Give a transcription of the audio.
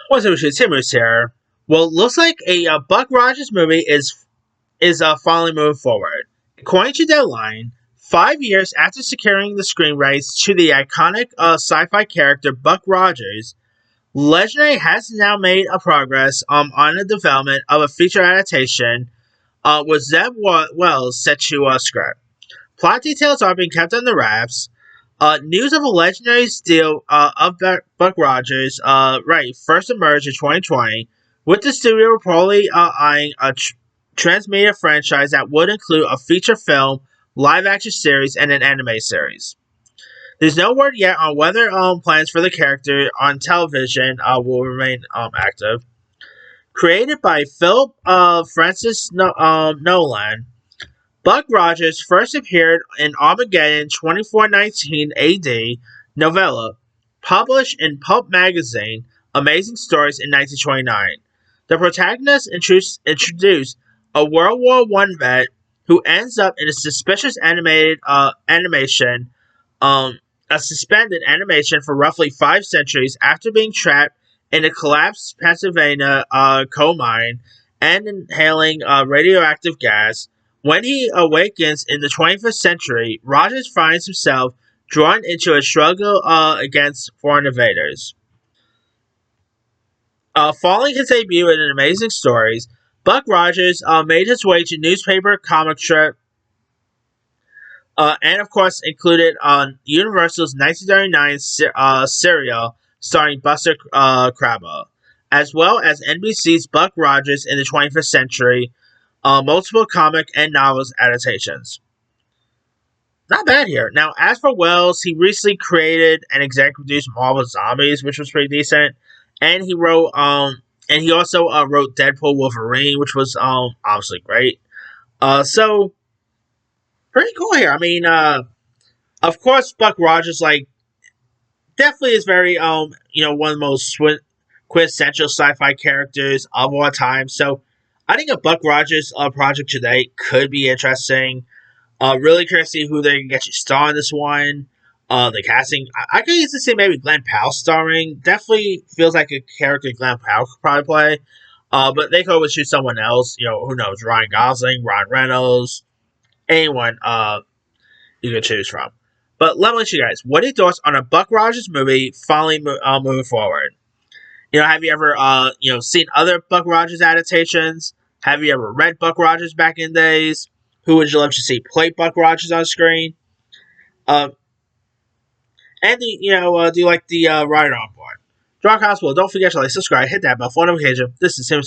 What's up, Timmers here. Well, it looks like a Buck Rogers movie is finally moving forward. According to Deadline, 5 years after securing the screen rights to the iconic sci-fi character Buck Rogers, Legendary has now made a progress on the development of a feature adaptation with Zeb Wells set to script. Plot details are being kept under wraps. News of a legendary deal of Buck Rogers first emerged in 2020, with the studio reportedly eyeing a transmedia franchise that would include a feature film, live action series, and an anime series. There's no word yet on whether plans for the character on television will remain active. Created by Philip Francis Nolan, Buck Rogers first appeared in Armageddon 2419 AD novella, published in Pulp magazine Amazing Stories in 1929. The protagonist introduced a World War I vet who ends up in a suspicious a suspended animation for roughly 5 centuries after being trapped in a collapsed Pennsylvania coal mine and inhaling radioactive gas. When he awakens in the 21st century, Rogers finds himself drawn into a struggle against foreign invaders. Following his debut in Amazing Stories, Buck Rogers made his way to newspaper, comic strip, and of course included on Universal's 1939 serial starring Buster Crabbe, as well as NBC's Buck Rogers in the 21st Century, multiple comic and novels adaptations. Not bad here. Now, as for Wells, he recently created and executive produced Marvel Zombies, which was pretty decent, and he also wrote Deadpool Wolverine, which was obviously great. So pretty cool here. I mean, of course, Buck Rogers definitely is very one of the most quintessential sci-fi characters of all time. So I think a Buck Rogers project today could be interesting. Really curious to see who they can get you star in this one. The casting, I could easily see maybe Glenn Powell starring. Definitely feels like a character Glenn Powell could probably play. But they could always choose someone else. Who knows? Ryan Gosling, Ryan Reynolds, anyone you can choose from. But let me ask you guys, what are your thoughts on a Buck Rogers movie finally moving forward? Have you ever seen other Buck Rogers adaptations? Have you ever read Buck Rogers back in the days? Who would you love to see play Buck Rogers on screen? And do you like the rider on board? Drop Hospital, don't forget to subscribe, hit that bell for notification. This is Tim.